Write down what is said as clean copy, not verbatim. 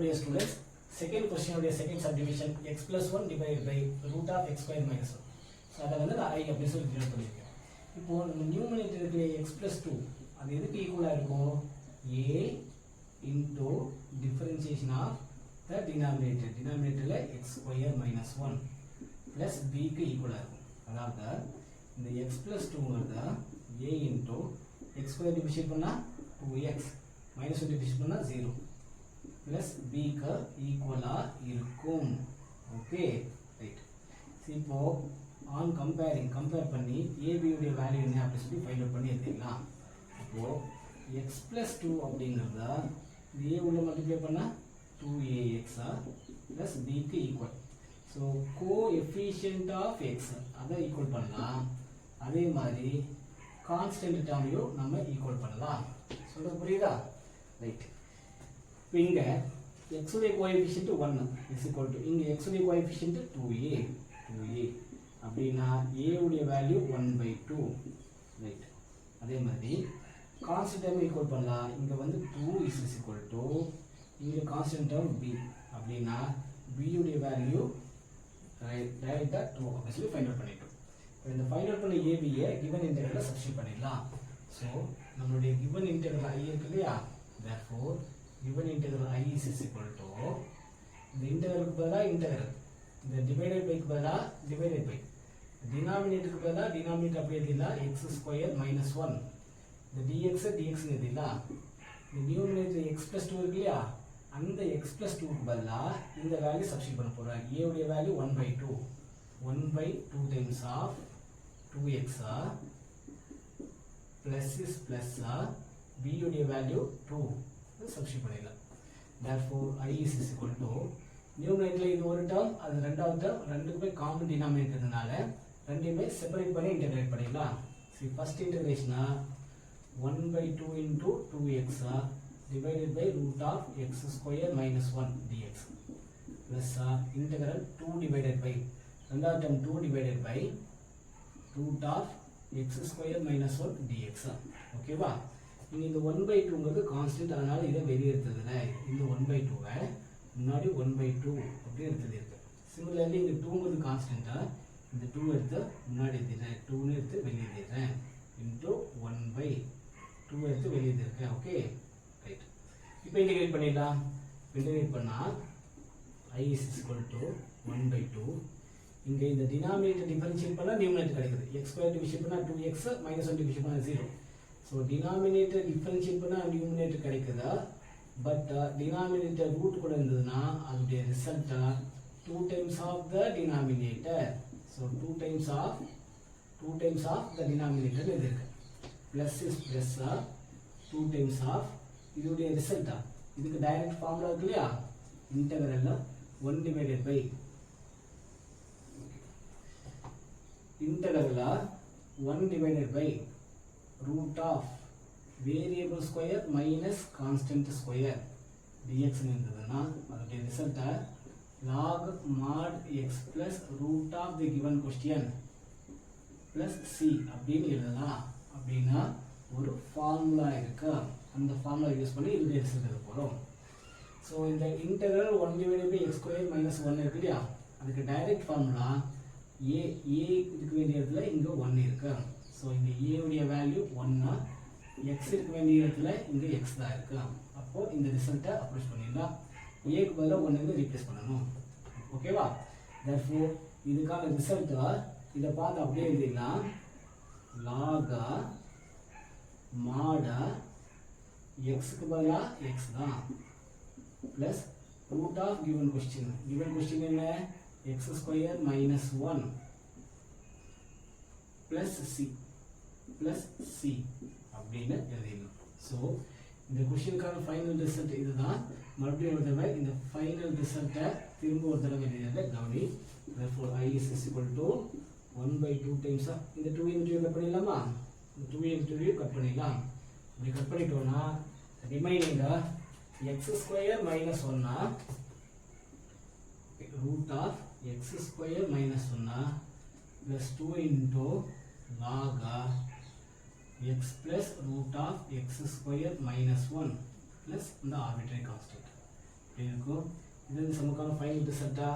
dear students, second question of the second subdivision x plus 1 divided by root of x square minus 1. So அதை வந்து நான் I அப்படி சொல்லி denote பண்ணியிருக்கேன். இப்போ நம்ம நியூமரேட்டர் இருக்கிற x plus 2 அது எதுக்கு ஈக்குவலாக இருக்கும்? a into differentiation of the denominator. denominatorல x square minus 1 plus b க்கு ஈக்குவலாக இருக்கும். அதாவது இந்த x plus 2ங்கிறத a into x square division பண்ணால் 2x minus 1 டிவிஷன் பண்ணால் 0 plus b க்கு ஈக்குவலாக இருக்கும். Okay right. இப்போ ஆன் கம்பேர் பண்ணி ab உடைய வேல்யூ என்ன அப்படி சொல்லி ஃபைண்ட் அவுட் பண்ணி எடுத்துக்கலாம். இப்போ x plus 2 அப்படிங்கிறத a உள்ள மல்டிப்ளை பண்ணால் 2ax plus b க்கு equal. So coefficient of x அதை ஈக்குவல் பண்ணலாம். அதே மாதிரி கான்ஸ்டன்ட் டேர்மையும் நம்ம ஈக்குவல் பண்ணலாம். சொல்றது புரியுதா? ரைட். இப்போ இங்கே x உடைய கோஎஃபிஷியன்ட் 1 இஸ் ஈக்குவல் டு இங்கே x உடைய கோஎஃபிஷியன்ட் 2a அப்படின்னா a உடைய வேல்யூ 1/2. ரைட். அதே மாதிரி கான்ஸ்டன்ட் டேர்ம் ஈக்குவல் பண்ணலாம். இங்கே வந்து 2 இஸ் ஈக்குவல் டு இங்கே கான்ஸ்டன்ட் டேர்ம் b அப்படின்னா b உடைய வேல்யூ டைரக்டாக 2 அப்படி சொல்லி ஃபைண்ட் அவுட் பண்ணிட்டோம். இப்போ இந்த ஃபைண்ட் அவுட் பண்ண ஏபியை கிவன் இன்டெக்ரலில் சப்ஸ்டிட் பண்ணிடலாம். ஸோ நம்மளுடைய கிவன் இன்டெக்ரல் i இருக்கு இல்லையா? therefore given integral I is equal to இந்த இன்டெக்ரலுக்கு பதிலாக இன்டெக்ரல், இந்த டிவைடட் பைக்கு பதிலாக டிவைடட் பை, டினாமினேட்டருக்கு பதிலாக டினாமினேட்டர் அப்படியே எழுதிடலாம் x ஸ்கொயர் மைனஸ் 1. இந்த dx dxன்னு எழுதிடலாம். இந்த நியூமினேட்டர் x plus 2 இருக்கு இல்லையா? அந்த x plus 2க்கு பதிலாக இந்த வேல்யூ சப்ஸ்டிட் பண்ண போகிறேன். a உடைய value 1/2 times of 2x plus is plus b உடைய வேல்யூ 2 சப்ஸ்டிட் பண்ணிடலாம். therefore I is equal to நியூமரேட்டர்ல இது ஒரு டேர்ம், அது ரெண்டாவது டேர்ம், ரெண்டுக்குமே காமன் டினாமினேட்டர்னால ரெண்டையுமே செப்பரேட் பண்ணி இன்டெகிரேட் பண்ணிடலாம். சரி, first இன்டெகிரேஷனா 1/2 into 2x divided by root of x square minus 1 dx plus integral 2 divided by ரெண்டாவது term 2 divided by root of x square minus 1 dx. ஓகேவா? இங்கே இந்த 1/2ங்கிறது கான்ஸ்டன்ட், அதனால இதை வெளியே எடுத்ததுல இந்த 1/2வை முன்னாடி 1/2 அப்படி எடுத்துருக்கு. சிமிலர்லி இங்கே 2ங்கிறது கான்ஸ்டன்ட்டா, இந்த 2 எடுத்து முன்னாடி எழுதிடுறேன், 2ன்னு எடுத்து வெளியே எழுதிடுறேன் இன்டூ 1/2 எடுத்து வெளியே எழுதிருக்கேன். Okay right. இப்போ இன்டெகிரேட் பண்ணிடலாம். இன்டெகிரேட் பண்ணால் I is equal to 1/2. இங்கே இந்த டினாமினேட்டர் டிஃபரன்ஷியேட் பண்ணால் நியூமரேட்டர் கிடைக்குது. x ஸ்கொயர் டிவிஷன் பண்ணால் 2x minus 1 டிவிஷன் பண்ணால் 0. ஸோ டினாமினேட்டர் டிஃபரன்ஷியேட் பண்ணால் நியூமரேட்டர் கிடைக்குதா? பட் டினாமினேட்டர் ரூட் கூட இருந்ததுன்னா அதோடைய ரிசல்ட்டா 2 times of the denominator. So 2 times of the denominator இருக்கு. Plus is plus 2 times of இதோடைய ரிசல்ட்டா இதுக்கு டைரக்ட் ஃபார்முலா இருக்கு இல்லையா? இன்டெகிரல்ல 1 divided by இன்டெகிரல்ல 1 divided by root of variable square minus constant square dx இருந்ததுன்னா அதோடைய ரிசல்ட்டை log mod x plus root of the given question plus c அப்படின்னு எழுதலாம். அப்படின்னா ஒரு ஃபார்முலா இருக்கு, அந்த ஃபார்முலா யூஸ் பண்ணி இதோடைய ரிசல்ட் எழுத போகிறோம். ஸோ இந்த integral 1 divided by x square minus 1 இருக்கு இல்லையா? அதுக்கு டைரக்ட் ஃபார்முலா a இதுக்கு வேண்டிய இடத்துல இங்கே 1 இருக்கு. ஸோ இந்த a உடைய வேல்யூ 1, x இருக்க வேண்டிய இடத்துல இங்கே x தான் இருக்கு. அப்போது இந்த ரிசல்ட்டை அப்ரோச் பண்ணிடலாம். ஏக்கு பதிலாக 1 ரீப்ளேஸ் பண்ணணும். ஓகேவா? therefore இதுக்கான ரிசல்ட்டை இதை பார்த்து அப்படியே எழுதிடலாம். log mod xக்கு பதிலாக x தான் plus root of given question என்ன? x square minus 1 plus C அப்படின்னு எழுதிடலாம். ஸோ இந்த கொஸ்டினுக்கான ஃபைனல் ரிசல்ட் இதுதான். மறுபடியும் ஒரு தடவை இந்த ஃபைனல் ரிசல்ட்டை திரும்ப ஒரு தடவை எழுதியதை கவனி. therefore I is equal to 1/2 times இந்த 2 இன்டூ கட் பண்ணிடலாமா? இந்த 2 இன்டூ கட் பண்ணிடலாம். இப்படி கட் பண்ணிட்டோம்னா remaining x square minus 1 root of x square minus 1 plus 2 into log x plus root of x square minus 1 plus the arbitrary constant இப்படி இருக்கும். இது வந்து சமுக்கான ஃபைனல் ரிசல்ட்டா